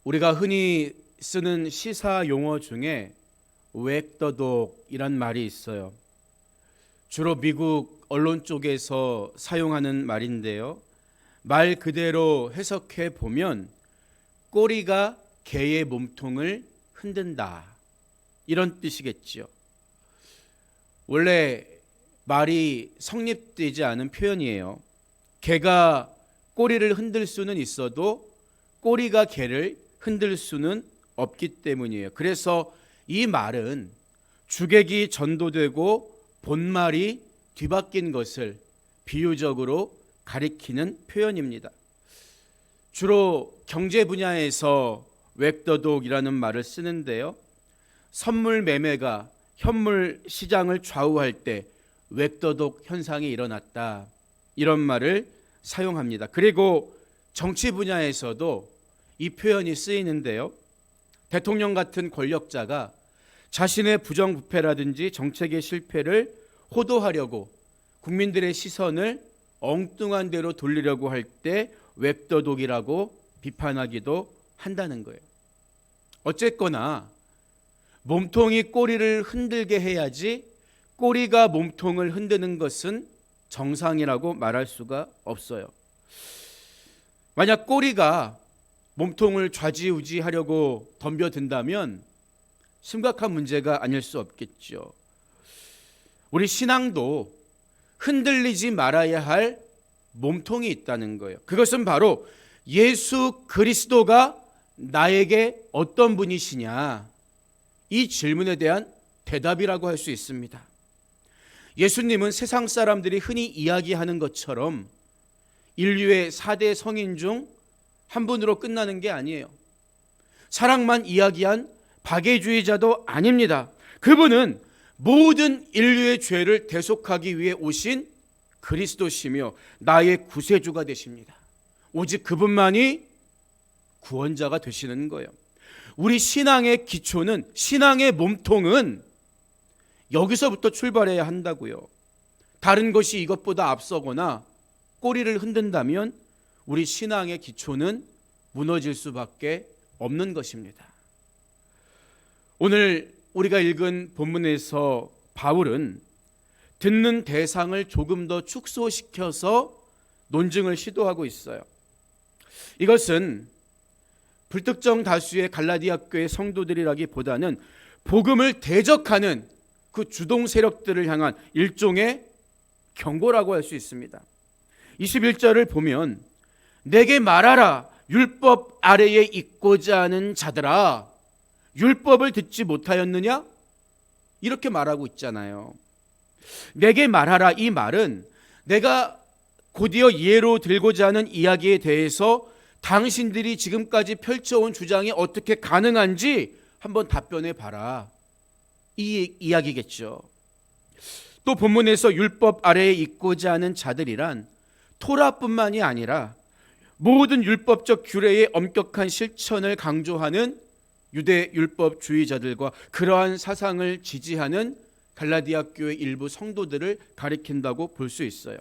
우리가 흔히 쓰는 시사 용어 중에 웩더독이란 말이 있어요. 주로 미국 언론 쪽에서 사용하는 말인데요. 말 그대로 해석해 보면 꼬리가 개의 몸통을 흔든다, 이런 뜻이겠지요. 원래 말이 성립되지 않은 표현이에요. 개가 꼬리를 흔들 수는 있어도 꼬리가 개를 흔들 수는 없기 때문이에요. 그래서 이 말은 주객이 전도되고 본말이 뒤바뀐 것을 비유적으로 가리키는 표현입니다. 주로 경제 분야에서 웩더독이라는 말을 쓰는데요. 선물 매매가 현물 시장을 좌우할 때 웩더독 현상이 일어났다, 이런 말을 사용합니다. 그리고 정치 분야에서도 이 표현이 쓰이는데요. 대통령 같은 권력자가 자신의 부정부패라든지 정책의 실패를 호도하려고 국민들의 시선을 엉뚱한 데로 돌리려고 할 때 웩더독이라고 비판하기도 한다는 거예요. 어쨌거나 몸통이 꼬리를 흔들게 해야지 꼬리가 몸통을 흔드는 것은 정상이라고 말할 수가 없어요. 만약 꼬리가 몸통을 좌지우지하려고 덤벼든다면 심각한 문제가 아닐 수 없겠죠. 우리 신앙도 흔들리지 말아야 할 몸통이 있다는 거예요. 그것은 바로 예수 그리스도가 나에게 어떤 분이시냐, 이 질문에 대한 대답이라고 할 수 있습니다. 예수님은 세상 사람들이 흔히 이야기하는 것처럼 인류의 4대 성인 중 한 분으로 끝나는 게 아니에요. 사랑만 이야기한 박애주의자도 아닙니다. 그분은 모든 인류의 죄를 대속하기 위해 오신 그리스도시며 나의 구세주가 되십니다. 오직 그분만이 구원자가 되시는 거예요. 우리 신앙의 기초는, 신앙의 몸통은 여기서부터 출발해야 한다고요. 다른 것이 이것보다 앞서거나 꼬리를 흔든다면 우리 신앙의 기초는 무너질 수밖에 없는 것입니다. 오늘 우리가 읽은 본문에서 바울은 듣는 대상을 조금 더 축소시켜서 논증을 시도하고 있어요. 이것은 불특정 다수의 갈라디아 교회 성도들이라기보다는 복음을 대적하는 그 주동 세력들을 향한 일종의 경고라고 할 수 있습니다. 21절을 보면 내게 말하라, 율법 아래에 있고자 하는 자들아, 율법을 듣지 못하였느냐? 이렇게 말하고 있잖아요. 내게 말하라, 이 말은 내가 곧이어 예로 들고자 하는 이야기에 대해서 당신들이 지금까지 펼쳐온 주장이 어떻게 가능한지 한번 답변해 봐라, 이 이야기겠죠. 또 본문에서 율법 아래에 있고자 하는 자들이란 토라뿐만이 아니라 모든 율법적 규례의 엄격한 실천을 강조하는 유대 율법주의자들과 그러한 사상을 지지하는 갈라디아 교회 일부 성도들을 가리킨다고 볼 수 있어요.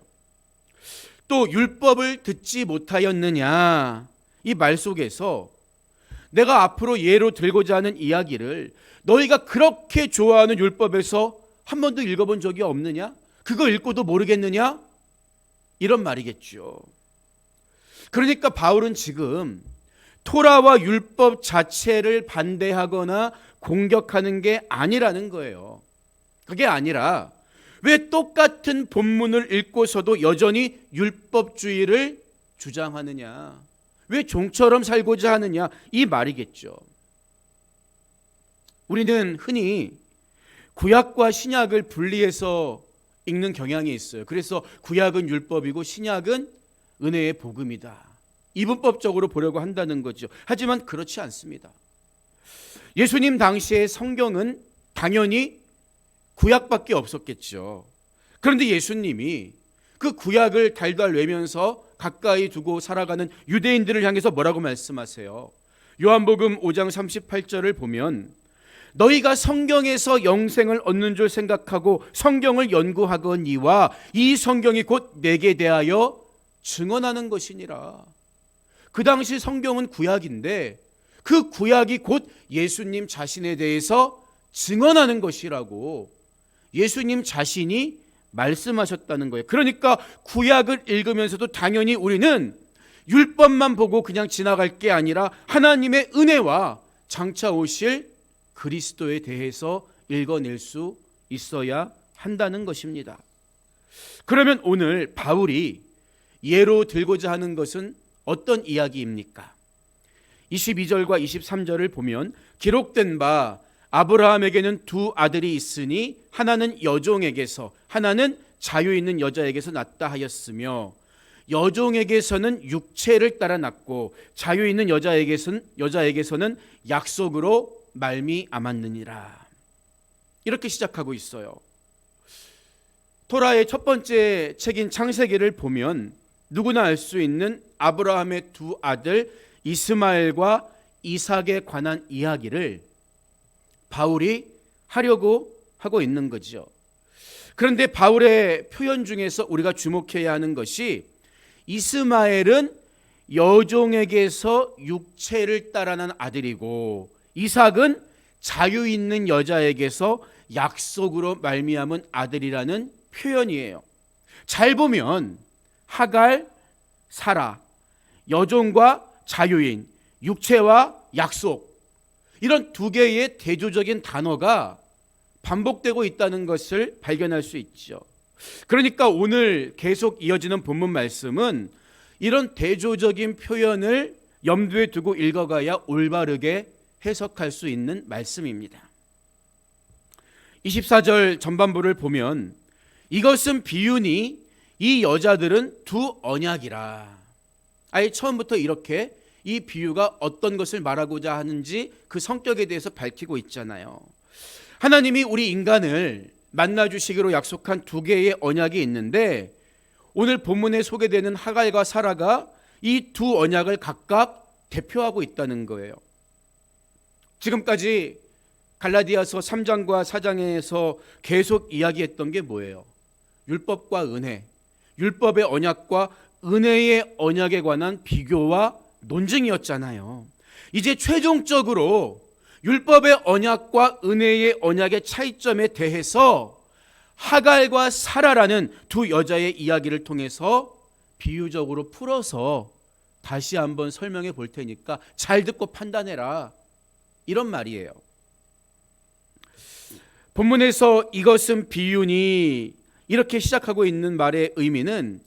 또 율법을 듣지 못하였느냐, 이 말 속에서 내가 앞으로 예로 들고자 하는 이야기를 너희가 그렇게 좋아하는 율법에서 한 번도 읽어본 적이 없느냐? 그거 읽고도 모르겠느냐? 이런 말이겠죠. 그러니까 바울은 지금 토라와 율법 자체를 반대하거나 공격하는 게 아니라는 거예요. 그게 아니라 왜 똑같은 본문을 읽고서도 여전히 율법주의를 주장하느냐, 왜 종처럼 살고자 하느냐, 이 말이겠죠. 우리는 흔히 구약과 신약을 분리해서 읽는 경향이 있어요. 그래서 구약은 율법이고 신약은 은혜의 복음이다, 이분법적으로 보려고 한다는 거죠. 하지만 그렇지 않습니다. 예수님 당시의 성경은 당연히 구약밖에 없었겠죠. 그런데 예수님이 그 구약을 달달 외면서 가까이 두고 살아가는 유대인들을 향해서 뭐라고 말씀하세요? 요한복음 5장 38절을 보면 너희가 성경에서 영생을 얻는 줄 생각하고 성경을 연구하거니와 이 성경이 곧 내게 대하여 증언하는 것이니라. 그 당시 성경은 구약인데 그 구약이 곧 예수님 자신에 대해서 증언하는 것이라고 예수님 자신이 말씀하셨다는 거예요. 그러니까 구약을 읽으면서도 당연히 우리는 율법만 보고 그냥 지나갈 게 아니라 하나님의 은혜와 장차 오실 그리스도에 대해서 읽어낼 수 있어야 한다는 것입니다. 그러면 오늘 바울이 예로 들고자 하는 것은 어떤 이야기입니까? 22절과 23절을 보면 기록된 바 아브라함에게는 두 아들이 있으니 하나는 여종에게서 하나는 자유 있는 여자에게서 났다 하였으며 여종에게서는 육체를 따라 났고 자유 있는 여자에게서는 약속으로 말미암았느니라. 이렇게 시작하고 있어요. 토라의 첫 번째 책인 창세기를 보면 누구나 알 수 있는 아브라함의 두 아들 이스마엘과 이삭에 관한 이야기를 바울이 하려고 하고 있는 거죠. 그런데 바울의 표현 중에서 우리가 주목해야 하는 것이 이스마엘은 여종에게서 육체를 따라 난 아들이고 이삭은 자유 있는 여자에게서 약속으로 말미암은 아들이라는 표현이에요. 잘 보면 하갈, 사라, 여종과 자유인, 육체와 약속 이런 두 개의 대조적인 단어가 반복되고 있다는 것을 발견할 수 있죠. 그러니까 오늘 계속 이어지는 본문 말씀은 이런 대조적인 표현을 염두에 두고 읽어가야 올바르게 해석할 수 있는 말씀입니다. 24절 전반부를 보면 이것은 비유니 이 여자들은 두 언약이라. 아예 처음부터 이렇게 이 비유가 어떤 것을 말하고자 하는지 그 성격에 대해서 밝히고 있잖아요. 하나님이 우리 인간을 만나주시기로 약속한 두 개의 언약이 있는데 오늘 본문에 소개되는 하갈과 사라가 이 두 언약을 각각 대표하고 있다는 거예요. 지금까지 갈라디아서 3장과 4장에서 계속 이야기했던 게 뭐예요? 율법과 은혜, 율법의 언약과 은혜의 언약에 관한 비교와 논증이었잖아요. 이제 최종적으로 율법의 언약과 은혜의 언약의 차이점에 대해서 하갈과 사라라는 두 여자의 이야기를 통해서 비유적으로 풀어서 다시 한번 설명해 볼 테니까 잘 듣고 판단해라. 이런 말이에요. 본문에서 이것은 비유니 이렇게 시작하고 있는 말의 의미는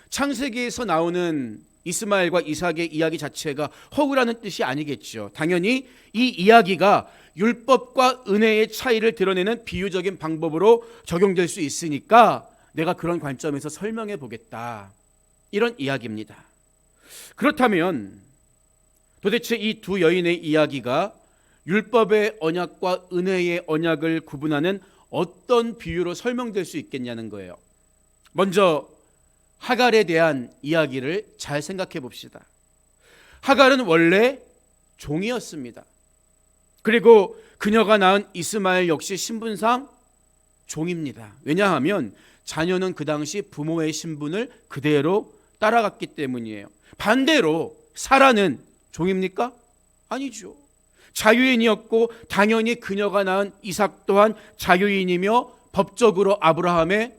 창세기에서 나오는 이스마엘과 이삭의 이야기 자체가 허구라는 뜻이 아니겠죠. 당연히 이 이야기가 율법과 은혜의 차이를 드러내는 비유적인 방법으로 적용될 수 있으니까 내가 그런 관점에서 설명해 보겠다. 이런 이야기입니다. 그렇다면 도대체 이 두 여인의 이야기가 율법의 언약과 은혜의 언약을 구분하는 어떤 비유로 설명될 수 있겠냐는 거예요. 먼저 하갈에 대한 이야기를 잘 생각해 봅시다. 하갈은 원래 종이었습니다. 그리고 그녀가 낳은 이스마엘 역시 신분상 종입니다. 왜냐하면 자녀는 그 당시 부모의 신분을 그대로 따라갔기 때문이에요. 반대로 사라는 종입니까? 아니죠. 자유인이었고 당연히 그녀가 낳은 이삭 또한 자유인이며 법적으로 아브라함의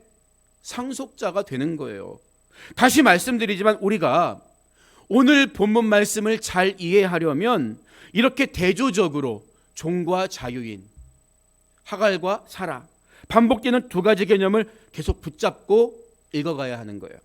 상속자가 되는 거예요. 다시 말씀드리지만 우리가 오늘 본문 말씀을 잘 이해하려면 이렇게 대조적으로 종과 자유인, 하갈과 사라 반복되는 두 가지 개념을 계속 붙잡고 읽어가야 하는 거예요.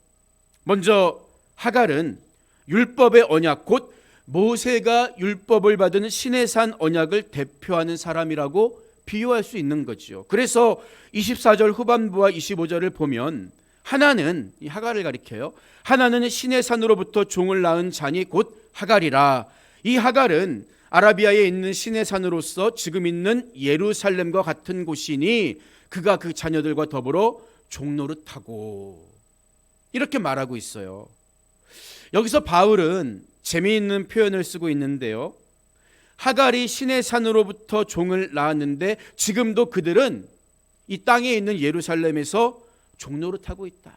먼저 하갈은 율법의 언약 곧 모세가 율법을 받은 시내산 언약을 대표하는 사람이라고 비유할 수 있는 거죠. 그래서 24절 후반부와 25절을 보면 하나는 이 하갈을 가리켜요. 하나는 시내산으로부터 종을 낳은 자니 곧 하갈이라. 이 하갈은 아라비아에 있는 시내산으로서 지금 있는 예루살렘과 같은 곳이니 그가 그 자녀들과 더불어 종노릇하고 이렇게 말하고 있어요. 여기서 바울은 재미있는 표현을 쓰고 있는데요. 하갈이 시내산으로부터 종을 낳았는데 지금도 그들은 이 땅에 있는 예루살렘에서 종노릇하고 있다.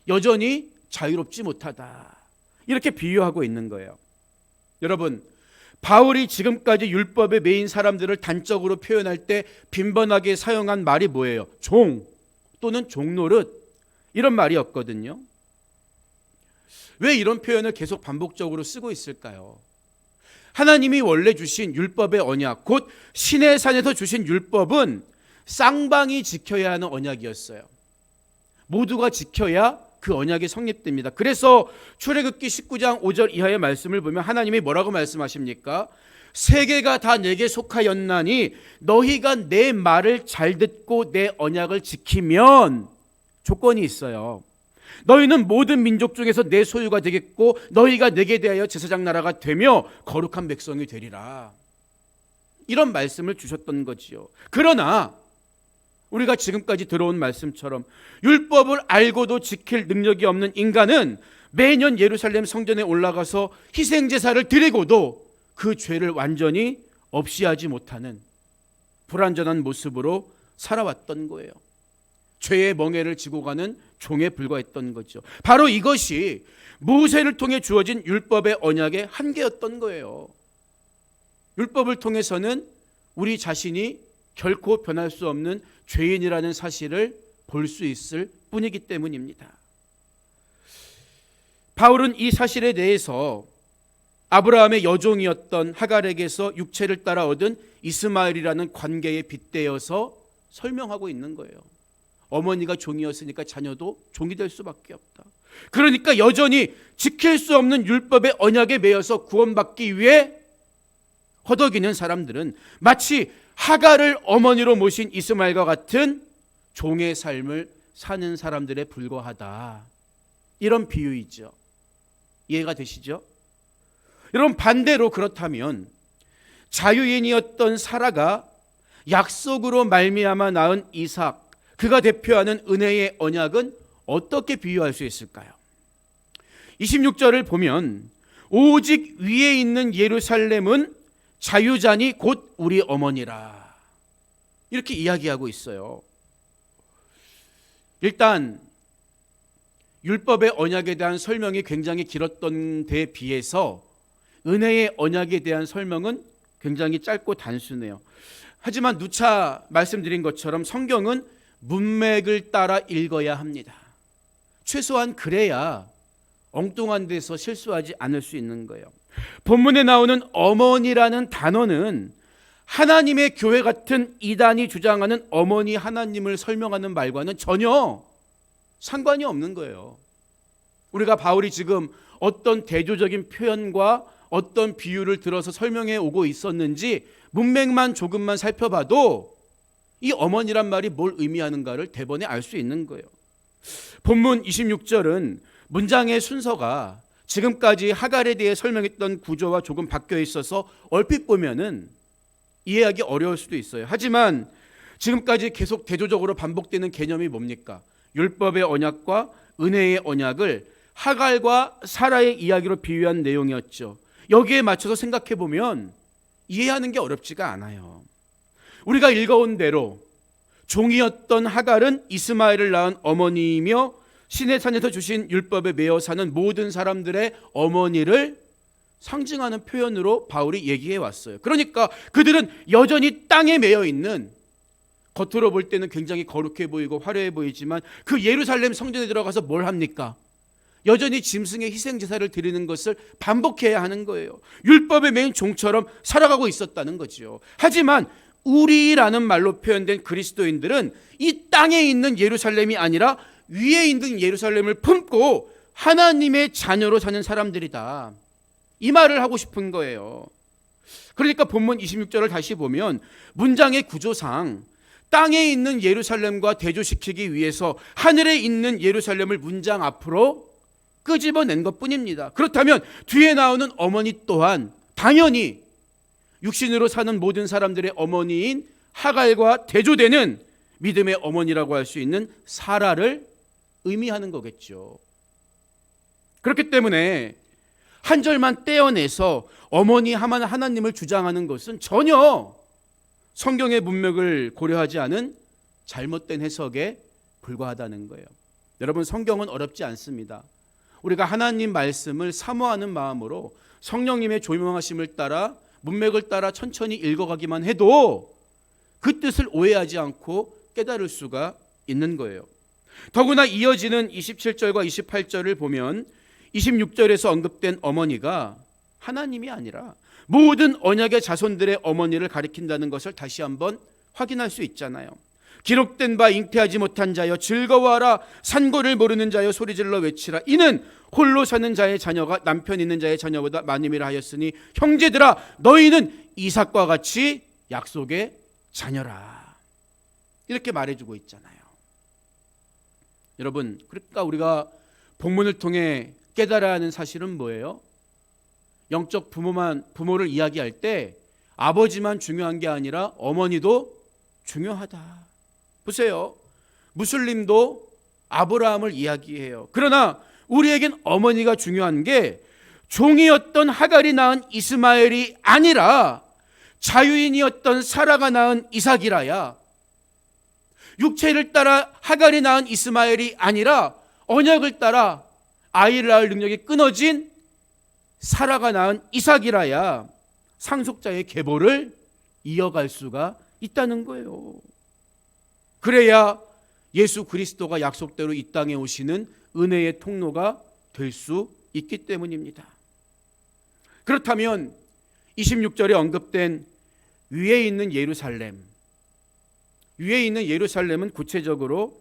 여전히 자유롭지 못하다. 이렇게 비유하고 있는 거예요. 여러분, 바울이 지금까지 율법에 매인 사람들을 단적으로 표현할 때 빈번하게 사용한 말이 뭐예요? 종 또는 종노릇, 이런 말이었거든요. 왜 이런 표현을 계속 반복적으로 쓰고 있을까요? 하나님이 원래 주신 율법의 언약, 곧 시내산에서 주신 율법은 쌍방이 지켜야 하는 언약이었어요. 모두가 지켜야 그 언약이 성립됩니다. 그래서 출애굽기 19장 5절 이하의 말씀을 보면 하나님이 뭐라고 말씀하십니까? 세계가 다 내게 속하였나니 너희가 내 말을 잘 듣고 내 언약을 지키면, 조건이 있어요. 너희는 모든 민족 중에서 내 소유가 되겠고 너희가 내게 대하여 제사장 나라가 되며 거룩한 백성이 되리라. 이런 말씀을 주셨던 거지요. 그러나 우리가 지금까지 들어온 말씀처럼 율법을 알고도 지킬 능력이 없는 인간은 매년 예루살렘 성전에 올라가서 희생제사를 드리고도 그 죄를 완전히 없이하지 못하는 불완전한 모습으로 살아왔던 거예요. 죄의 멍에를 지고 가는 종에 불과했던 거죠. 바로 이것이 모세를 통해 주어진 율법의 언약의 한계였던 거예요. 율법을 통해서는 우리 자신이 결코 변할 수 없는 죄인이라는 사실을 볼 수 있을 뿐이기 때문입니다. 바울은 이 사실에 대해서 아브라함의 여종이었던 하갈에게서 육체를 따라 얻은 이스마엘이라는 관계에 빗대어서 설명하고 있는 거예요. 어머니가 종이었으니까 자녀도 종이 될 수밖에 없다. 그러니까 여전히 지킬 수 없는 율법의 언약에 매여서 구원받기 위해 허덕이는 사람들은 마치 하갈을 어머니로 모신 이스마엘과 같은 종의 삶을 사는 사람들에 불과하다. 이런 비유이죠. 이해가 되시죠? 여러분, 반대로 그렇다면 자유인이었던 사라가 약속으로 말미암아 낳은 이삭, 그가 대표하는 은혜의 언약은 어떻게 비유할 수 있을까요? 26절을 보면 오직 위에 있는 예루살렘은 자유자니 곧 우리 어머니라, 이렇게 이야기하고 있어요. 일단 율법의 언약에 대한 설명이 굉장히 길었던 데에 비해서 은혜의 언약에 대한 설명은 굉장히 짧고 단순해요. 하지만 누차 말씀드린 것처럼 성경은 문맥을 따라 읽어야 합니다. 최소한 그래야 엉뚱한 데서 실수하지 않을 수 있는 거예요. 본문에 나오는 어머니라는 단어는 하나님의 교회 같은 이단이 주장하는 어머니 하나님을 설명하는 말과는 전혀 상관이 없는 거예요. 우리가 바울이 지금 어떤 대조적인 표현과 어떤 비유를 들어서 설명해 오고 있었는지 문맥만 조금만 살펴봐도 이 어머니란 말이 뭘 의미하는가를 대번에 알 수 있는 거예요. 본문 26절은 문장의 순서가 지금까지 하갈에 대해 설명했던 구조와 조금 바뀌어 있어서 얼핏 보면은 이해하기 어려울 수도 있어요. 하지만 지금까지 계속 대조적으로 반복되는 개념이 뭡니까? 율법의 언약과 은혜의 언약을 하갈과 사라의 이야기로 비유한 내용이었죠. 여기에 맞춰서 생각해 보면 이해하는 게 어렵지가 않아요. 우리가 읽어온 대로 종이었던 하갈은 이스마엘을 낳은 어머니이며 시내산에서 주신 율법에 매여 사는 모든 사람들의 어머니를 상징하는 표현으로 바울이 얘기해 왔어요. 그러니까 그들은 여전히 땅에 매여 있는, 겉으로 볼 때는 굉장히 거룩해 보이고 화려해 보이지만 그 예루살렘 성전에 들어가서 뭘 합니까? 여전히 짐승의 희생제사를 드리는 것을 반복해야 하는 거예요. 율법에 매인 종처럼 살아가고 있었다는 거죠. 하지만 우리라는 말로 표현된 그리스도인들은 이 땅에 있는 예루살렘이 아니라 위에 있는 예루살렘을 품고 하나님의 자녀로 사는 사람들이다, 이 말을 하고 싶은 거예요. 그러니까 본문 26절을 다시 보면 문장의 구조상 땅에 있는 예루살렘과 대조시키기 위해서 하늘에 있는 예루살렘을 문장 앞으로 끄집어낸 것뿐입니다. 그렇다면 뒤에 나오는 어머니 또한 당연히 육신으로 사는 모든 사람들의 어머니인 하갈과 대조되는 믿음의 어머니라고 할 수 있는 사라를 의미하는 거겠죠. 그렇기 때문에 한 절만 떼어내서 어머니 하나님을 주장하는 것은 전혀 성경의 문맥을 고려하지 않은 잘못된 해석에 불과하다는 거예요. 여러분, 성경은 어렵지 않습니다. 우리가 하나님 말씀을 사모하는 마음으로 성령님의 조명하심을 따라 문맥을 따라 천천히 읽어가기만 해도 그 뜻을 오해하지 않고 깨달을 수가 있는 거예요. 더구나 이어지는 27절과 28절을 보면 26절에서 언급된 어머니가 하나님이 아니라 모든 언약의 자손들의 어머니를 가리킨다는 것을 다시 한번 확인할 수 있잖아요. 기록된 바 잉태하지 못한 자여 즐거워하라, 산고를 모르는 자여 소리질러 외치라. 이는 홀로 사는 자의 자녀가 남편 있는 자의 자녀보다 많음이라 하였으니 형제들아 너희는 이삭과 같이 약속의 자녀라. 이렇게 말해주고 있잖아요. 여러분, 그러니까 우리가 본문을 통해 깨달아야 하는 사실은 뭐예요? 영적 부모를 이야기할 때 아버지만 중요한 게 아니라 어머니도 중요하다. 보세요. 무슬림도 아브라함을 이야기해요. 그러나 우리에겐 어머니가 중요한 게 종이었던 하갈이 낳은 이스마엘이 아니라 자유인이었던 사라가 낳은 이삭이라야, 육체를 따라 하갈이 낳은 이스마엘이 아니라 언약을 따라 아이를 낳을 능력이 끊어진 사라가 낳은 이삭이라야 상속자의 계보를 이어갈 수가 있다는 거예요. 그래야 예수 그리스도가 약속대로 이 땅에 오시는 은혜의 통로가 될 수 있기 때문입니다. 그렇다면 26절에 언급된 위에 있는 예루살렘, 위에 있는 예루살렘은 구체적으로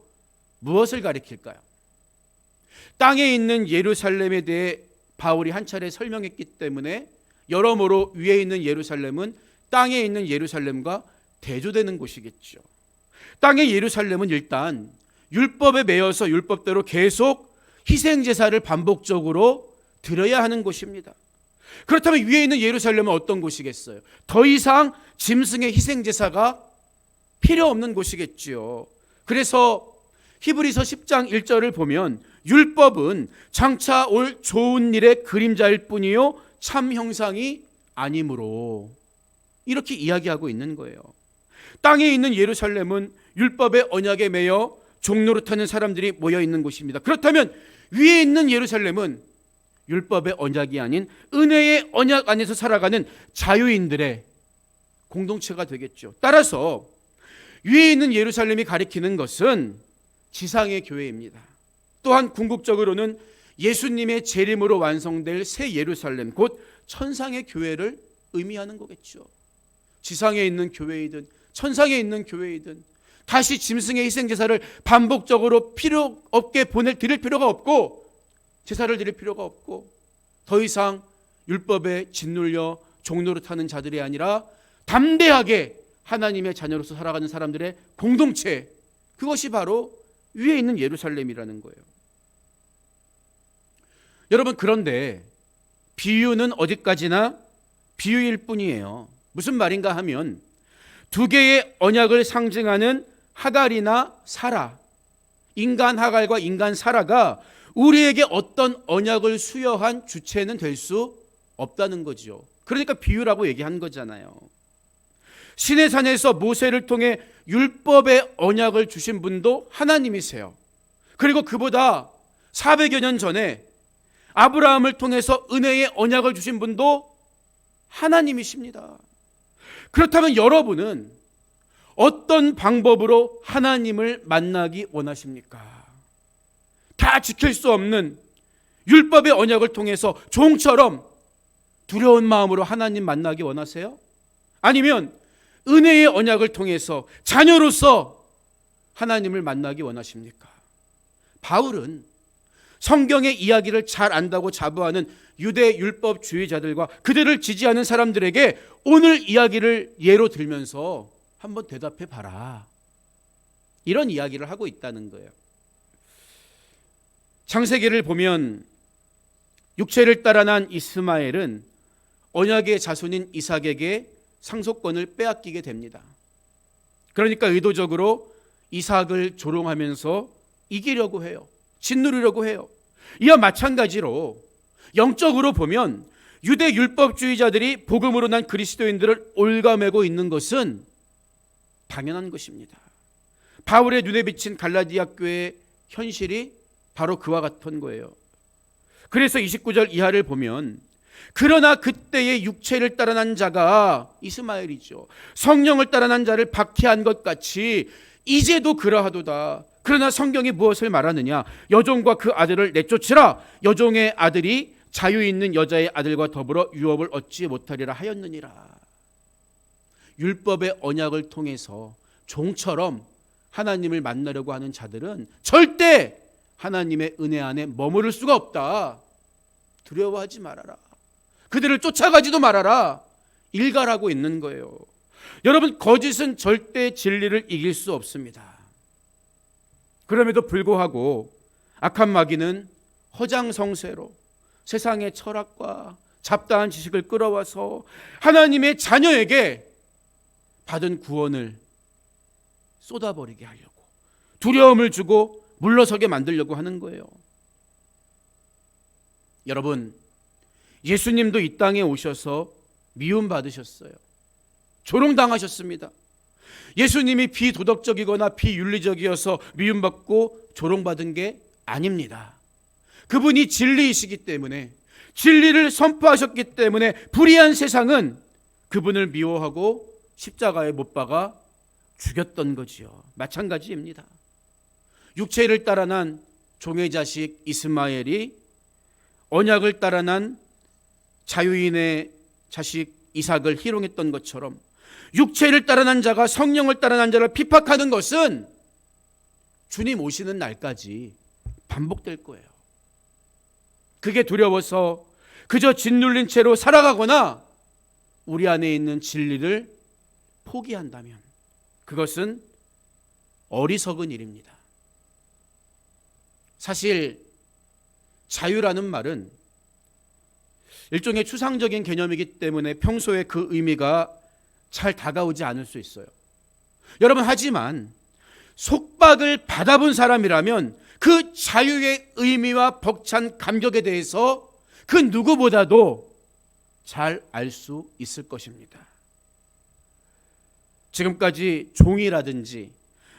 무엇을 가리킬까요? 땅에 있는 예루살렘에 대해 바울이 한 차례 설명했기 때문에 여러모로 위에 있는 예루살렘은 땅에 있는 예루살렘과 대조되는 곳이겠죠. 땅의 예루살렘은 일단 율법에 매여서 율법대로 계속 희생제사를 반복적으로 드려야 하는 곳입니다. 그렇다면 위에 있는 예루살렘은 어떤 곳이겠어요? 더 이상 짐승의 희생제사가 필요 없는 곳이겠지요. 그래서 히브리서 10장 1절을 보면 율법은 장차 올 좋은 일의 그림자일 뿐이요 참 형상이 아니므로, 이렇게 이야기하고 있는 거예요. 땅에 있는 예루살렘은 율법의 언약에 매여 종노릇하는 사람들이 모여 있는 곳입니다. 그렇다면 위에 있는 예루살렘은 율법의 언약이 아닌 은혜의 언약 안에서 살아가는 자유인들의 공동체가 되겠죠. 따라서 위에 있는 예루살렘이 가리키는 것은 지상의 교회입니다. 또한 궁극적으로는 예수님의 재림으로 완성될 새 예루살렘, 곧 천상의 교회를 의미하는 거겠죠. 지상에 있는 교회이든 천상에 있는 교회이든 다시 짐승의 희생제사를 반복적으로 필요 없게 드릴 필요가 없고, 제사를 드릴 필요가 없고, 더 이상 율법에 짓눌려 종노릇하는 자들이 아니라 담대하게 하나님의 자녀로서 살아가는 사람들의 공동체, 그것이 바로 위에 있는 예루살렘이라는 거예요. 여러분, 그런데 비유는 어디까지나 비유일 뿐이에요. 무슨 말인가 하면 두 개의 언약을 상징하는 하갈이나 사라, 인간 하갈과 인간 사라가 우리에게 어떤 언약을 수여한 주체는 될 수 없다는 거죠. 그러니까 비유라고 얘기한 거잖아요. 시내산에서 모세를 통해 율법의 언약을 주신 분도 하나님이세요. 그리고 그보다 400여 년 전에 아브라함을 통해서 은혜의 언약을 주신 분도 하나님이십니다. 그렇다면 여러분은 어떤 방법으로 하나님을 만나기 원하십니까? 다 지킬 수 없는 율법의 언약을 통해서 종처럼 두려운 마음으로 하나님 만나기 원하세요? 아니면 은혜의 언약을 통해서 자녀로서 하나님을 만나기 원하십니까? 바울은 성경의 이야기를 잘 안다고 자부하는 유대 율법주의자들과 그들을 지지하는 사람들에게 오늘 이야기를 예로 들면서 한번 대답해 봐라, 이런 이야기를 하고 있다는 거예요. 창세기를 보면 육체를 따라 난 이스마엘은 언약의 자손인 이삭에게 상속권을 빼앗기게 됩니다. 그러니까 의도적으로 이삭을 조롱하면서 이기려고 해요. 짓누르려고 해요. 이와 마찬가지로 영적으로 보면 유대 율법주의자들이 복음으로 난 그리스도인들을 올가매고 있는 것은 당연한 것입니다. 바울의 눈에 비친 갈라디아 교회의 현실이 바로 그와 같은 거예요. 그래서 29절 이하를 보면 그러나 그때의 육체를 따라 난 자가 이스마엘이죠. 성령을 따라 난 자를 박해한 것 같이 이제도 그러하도다. 그러나 성경이 무엇을 말하느냐? 여종과 그 아들을 내쫓으라. 여종의 아들이 자유 있는 여자의 아들과 더불어 유업을 얻지 못하리라 하였느니라. 율법의 언약을 통해서 종처럼 하나님을 만나려고 하는 자들은 절대 하나님의 은혜 안에 머무를 수가 없다. 두려워하지 말아라. 그들을 쫓아가지도 말아라. 일갈하고 있는 거예요. 여러분, 거짓은 절대 진리를 이길 수 없습니다. 그럼에도 불구하고 악한 마귀는 허장성세로 세상의 철학과 잡다한 지식을 끌어와서 하나님의 자녀에게 받은 구원을 쏟아버리게 하려고, 두려움을 주고 물러서게 만들려고 하는 거예요. 여러분, 예수님도 이 땅에 오셔서 미움받으셨어요. 조롱당하셨습니다. 예수님이 비도덕적이거나 비윤리적이어서 미움받고 조롱받은 게 아닙니다. 그분이 진리이시기 때문에, 진리를 선포하셨기 때문에 불의한 세상은 그분을 미워하고 십자가에 못 박아 죽였던 거지요. 마찬가지입니다. 육체를 따라 난 종의 자식 이스마엘이 언약을 따라 난 자유인의 자식 이삭을 희롱했던 것처럼 육체를 따라 난 자가 성령을 따라 난 자를 핍박하는 것은 주님 오시는 날까지 반복될 거예요. 그게 두려워서 그저 짓눌린 채로 살아가거나 우리 안에 있는 진리를 포기한다면 그것은 어리석은 일입니다. 사실 자유라는 말은 일종의 추상적인 개념이기 때문에 평소에 그 의미가 잘 다가오지 않을 수 있어요. 여러분, 하지만 속박을 받아본 사람이라면 그 자유의 의미와 벅찬 감격에 대해서 그 누구보다도 잘 알 수 있을 것입니다. 지금까지 종이라든지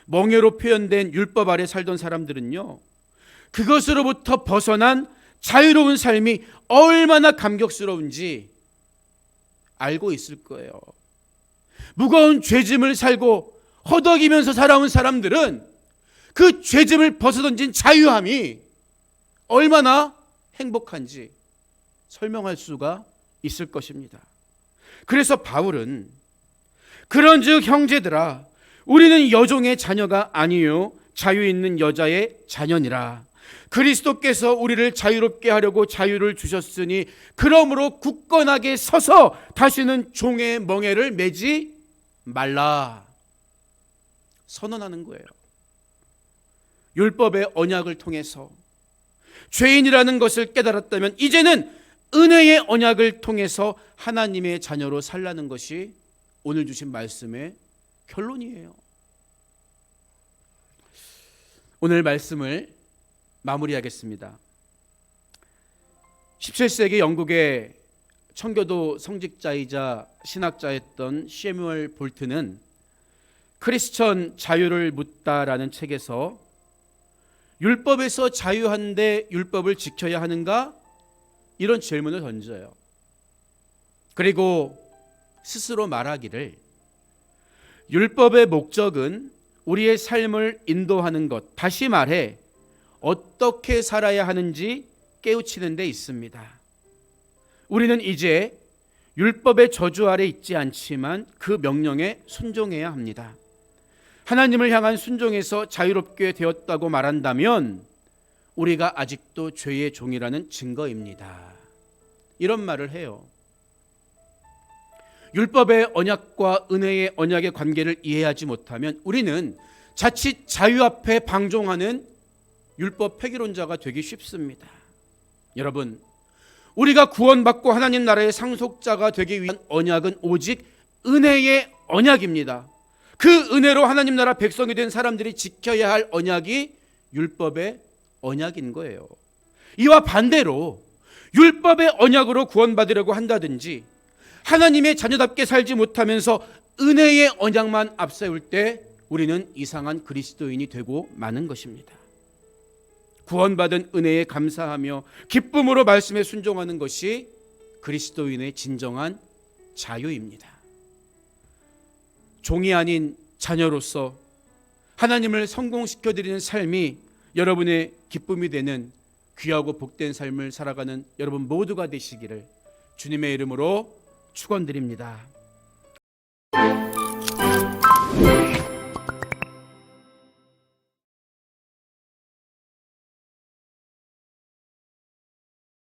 멍에로 표현된 율법 아래 살던 사람들은요, 그것으로부터 벗어난 자유로운 삶이 얼마나 감격스러운지 알고 있을 거예요. 무거운 죄짐을 살고 허덕이면서 살아온 사람들은 그 죄짐을 벗어던진 자유함이 얼마나 행복한지 설명할 수가 있을 것입니다. 그래서 바울은 그런즉 형제들아, 우리는 여종의 자녀가 아니요 자유 있는 여자의 자녀니라. 그리스도께서 우리를 자유롭게 하려고 자유를 주셨으니 그러므로 굳건하게 서서 다시는 종의 멍에를 매지 말라. 선언하는 거예요. 율법의 언약을 통해서 죄인이라는 것을 깨달았다면 이제는 은혜의 언약을 통해서 하나님의 자녀로 살라는 것이 오늘 주신 말씀의 결론이에요. 오늘 말씀을 마무리하겠습니다. 17세기 영국의 청교도 성직자이자 신학자였던 셰뮤얼 볼트는 크리스천 자유를 묻다라는 책에서 율법에서 자유한데 율법을 지켜야 하는가? 이런 질문을 던져요. 그리고 스스로 말하기를 율법의 목적은 우리의 삶을 인도하는 것, 다시 말해 어떻게 살아야 하는지 깨우치는 데 있습니다. 우리는 이제 율법의 저주 아래 있지 않지만 그 명령에 순종해야 합니다. 하나님을 향한 순종에서 자유롭게 되었다고 말한다면 우리가 아직도 죄의 종이라는 증거입니다. 이런 말을 해요. 율법의 언약과 은혜의 언약의 관계를 이해하지 못하면 우리는 자칫 자유 앞에 방종하는 율법 폐기론자가 되기 쉽습니다. 여러분, 우리가 구원받고 하나님 나라의 상속자가 되기 위한 언약은 오직 은혜의 언약입니다. 그 은혜로 하나님 나라 백성이 된 사람들이 지켜야 할 언약이 율법의 언약인 거예요. 이와 반대로 율법의 언약으로 구원받으려고 한다든지 하나님의 자녀답게 살지 못하면서 은혜의 언약만 앞세울 때 우리는 이상한 그리스도인이 되고 마는 것입니다. 구원받은 은혜에 감사하며 기쁨으로 말씀에 순종하는 것이 그리스도인의 진정한 자유입니다. 종이 아닌 자녀로서 하나님을 성공시켜드리는 삶이 여러분의 기쁨이 되는 귀하고 복된 삶을 살아가는 여러분 모두가 되시기를 주님의 이름으로 축원드립니다.